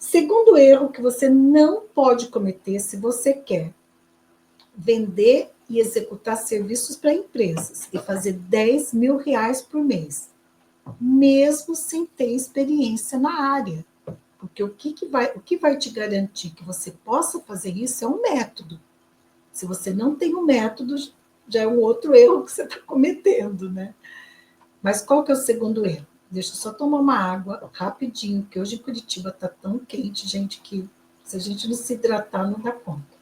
Segundo erro que você não pode cometer se você quer vender e executar serviços para empresas e fazer 10 mil reais por mês, mesmo sem ter experiência na área. Porque o que vai te garantir que você possa fazer isso é um método. Se você não tem um método, já é um outro erro que você está cometendo, né? Mas qual que é o segundo erro? Deixa eu só tomar uma água rapidinho, porque hoje em Curitiba está tão quente, gente, que se a gente não se hidratar, não dá conta.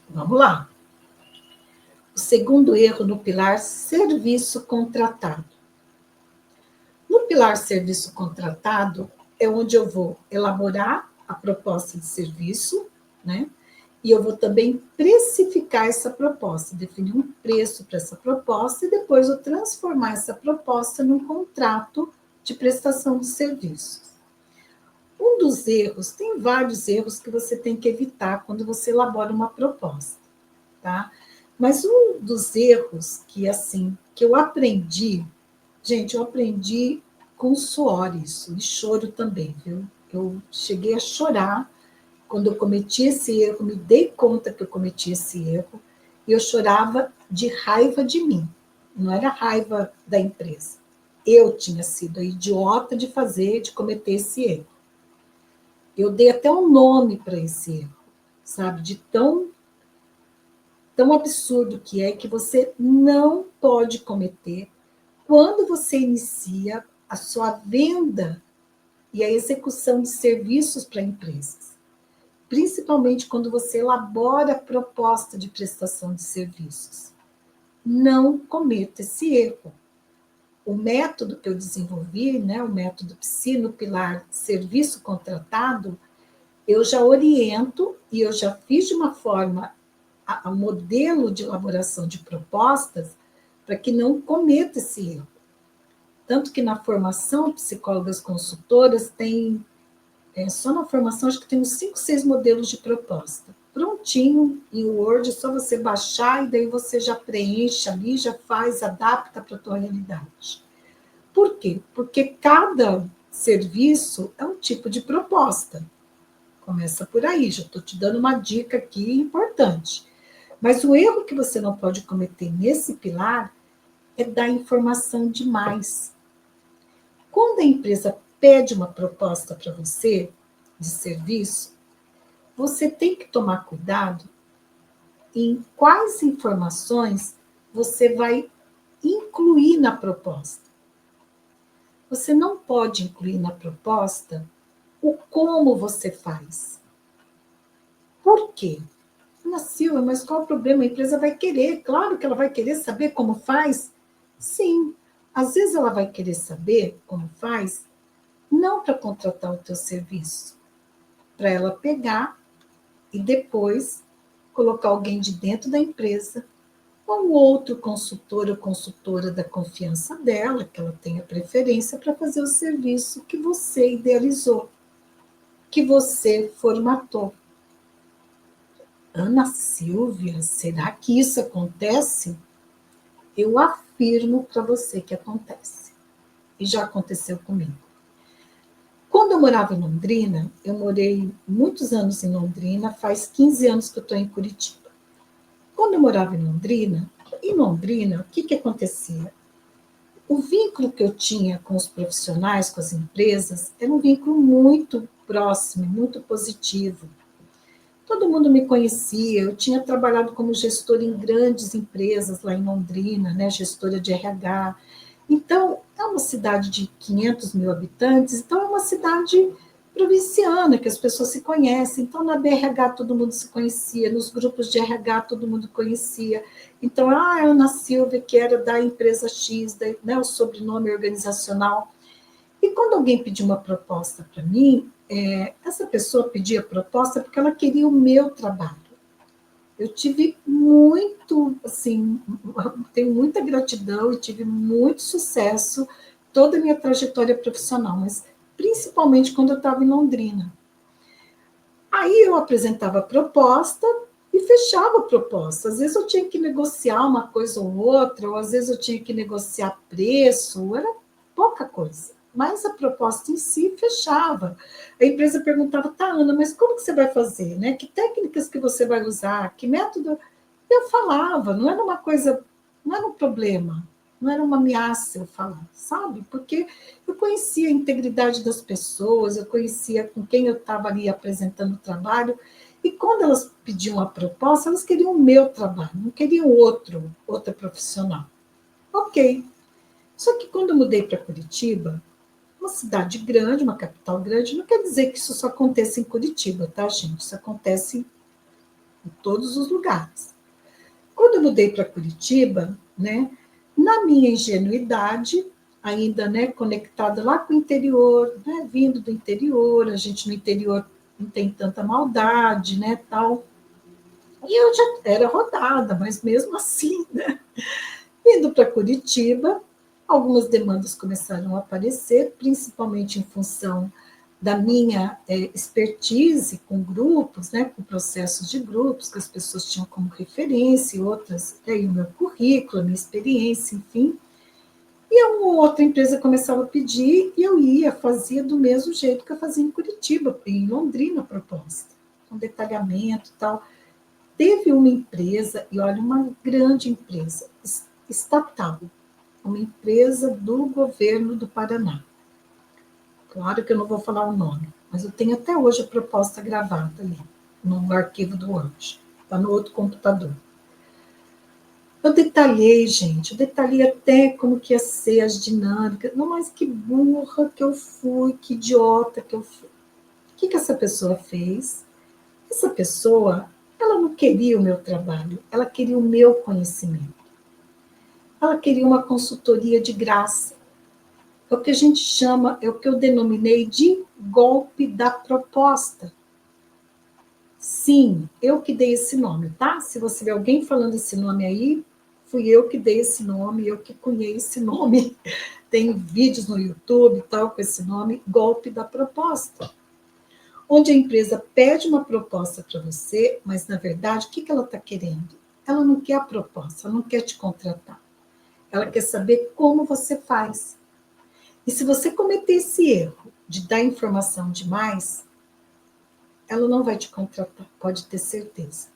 Vamos lá. O segundo erro no pilar serviço contratado. No pilar serviço contratado é onde eu vou elaborar a proposta de serviço, né? E eu vou também precificar essa proposta, definir um preço para essa proposta e depois eu transformar essa proposta num contrato de prestação de serviços. Um dos erros, tem vários erros que você tem que evitar quando você elabora uma proposta, tá? Mas um dos erros que, assim, que eu aprendi, gente, eu aprendi com suor isso, e choro também, viu? Eu cheguei a chorar quando eu cometi esse erro, me dei conta que eu cometi esse erro, e eu chorava de raiva de mim, não era raiva da empresa. Eu tinha sido a idiota de cometer esse erro. Eu dei até um nome para esse erro, sabe? De tão absurdo que você não pode cometer quando você inicia a sua venda e a execução de serviços para empresas. Principalmente quando você elabora a proposta de prestação de serviços. Não cometa esse erro. O método que eu desenvolvi, né, o método PSI no pilar serviço contratado, eu já oriento e eu já fiz de uma forma a modelo de elaboração de propostas para que não cometa esse erro. Tanto que na formação, psicólogas consultoras tem, só na formação, acho que tem uns 5, 6 modelos de proposta. Prontinho, em Word, é só você baixar e daí você já preenche ali, já faz, adapta para a tua realidade. Por quê? Porque cada serviço é um tipo de proposta. Começa por aí, já estou te dando uma dica aqui importante. Mas o erro que você não pode cometer nesse pilar é dar informação demais. Quando a empresa pede uma proposta para você de serviço, você tem que tomar cuidado em quais informações você vai incluir na proposta. Você não pode incluir na proposta o como você faz. Por quê? Silvia, mas qual o problema? A empresa vai querer, claro que ela vai querer saber como faz. Sim, às vezes ela vai querer saber como faz, não para contratar o teu serviço, para ela pegar e depois colocar alguém de dentro da empresa, ou outro consultor ou consultora da confiança dela, que ela tenha preferência para fazer o serviço que você idealizou, que você formatou. Ana Silvia, será que isso acontece? Eu afirmo para você que acontece. E já aconteceu comigo. Quando eu morava em Londrina, eu morei muitos anos em Londrina, faz 15 anos que eu estou em Curitiba. Quando eu morava em Londrina, o que acontecia? O vínculo que eu tinha com os profissionais, com as empresas, era um vínculo muito próximo, muito positivo. Todo mundo me conhecia, eu tinha trabalhado como gestora em grandes empresas lá em Londrina, né, gestora de RH. Então, é uma cidade de 500 mil habitantes, então é uma cidade provinciana, que as pessoas se conhecem. Então, na BRH todo mundo se conhecia, nos grupos de RH todo mundo conhecia. Então, a Ana Silvia, que era da empresa X, né, o sobrenome organizacional. E quando alguém pediu uma proposta para mim, essa pessoa pedia proposta porque ela queria o meu trabalho. Eu tive muito, assim, tenho muita gratidão e tive muito sucesso toda a minha trajetória profissional, mas principalmente quando eu estava em Londrina. Aí eu apresentava a proposta e fechava a proposta. Às vezes eu tinha que negociar uma coisa ou outra, ou às vezes eu tinha que negociar preço, era pouca coisa. mas a proposta em si fechava. A empresa perguntava, tá, Ana, mas como que você vai fazer? Né? Que técnicas que você vai usar? Que método? Eu falava, não era uma coisa, não era um problema, não era uma ameaça eu falar, sabe? Porque eu conhecia a integridade das pessoas, eu conhecia com quem eu estava ali apresentando o trabalho, e quando elas pediam a proposta, elas queriam o meu trabalho, não queriam outra profissional. Ok. Só que quando eu mudei para Curitiba, uma cidade grande, uma capital grande, não quer dizer que isso só aconteça em Curitiba, tá, gente? Isso acontece em todos os lugares. Quando eu mudei para Curitiba, né, na minha ingenuidade, ainda, né, conectada lá com o interior, né, vindo do interior, a gente no interior não tem tanta maldade, né, tal. E eu já era rodada, mas mesmo assim, né, vindo para Curitiba, algumas demandas começaram a aparecer, principalmente em função da minha expertise com grupos, né, com processos de grupos, que as pessoas tinham como referência, e outras, o meu currículo, a minha experiência, enfim. E uma outra empresa começava a pedir, e eu ia, fazia do mesmo jeito que eu fazia em Curitiba, em Londrina, a proposta, com detalhamento e tal. Teve uma empresa, e olha, uma grande empresa, estatal, uma empresa do governo do Paraná. Claro que eu não vou falar o nome, mas eu tenho até hoje a proposta gravada ali, no arquivo do Word, está no outro computador. Eu detalhei, gente, eu detalhei até como que ia ser as dinâmicas. Não, mas que burra que eu fui, que idiota que eu fui. O que essa pessoa fez? Essa pessoa, ela não queria o meu trabalho, ela queria o meu conhecimento. Ela queria uma consultoria de graça. É o que a gente chama, é o que eu denominei de golpe da proposta. Sim, eu que dei esse nome, tá? Se você vê alguém falando esse nome aí, fui eu que dei esse nome, eu que cunhei esse nome. Tem vídeos no YouTube e tal com esse nome, golpe da proposta. Onde a empresa pede uma proposta para você, mas na verdade, o que ela está querendo? Ela não quer a proposta, ela não quer te contratar. Ela quer saber como você faz. E se você cometer esse erro de dar informação demais, ela não vai te contratar, pode ter certeza.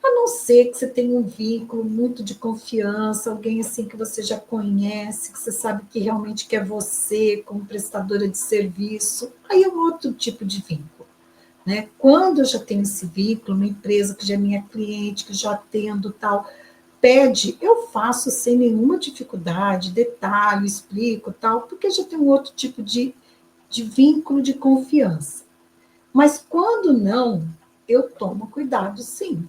A não ser que você tenha um vínculo muito de confiança, alguém assim que você já conhece, que você sabe que realmente quer você como prestadora de serviço, aí é um outro tipo de vínculo. Né? Quando eu já tenho esse vínculo, uma empresa que já é minha cliente, que já atendo tal, pede, eu faço sem nenhuma dificuldade, detalho, explico tal, porque já tem um outro tipo de vínculo de confiança. Mas quando não, eu tomo cuidado sim.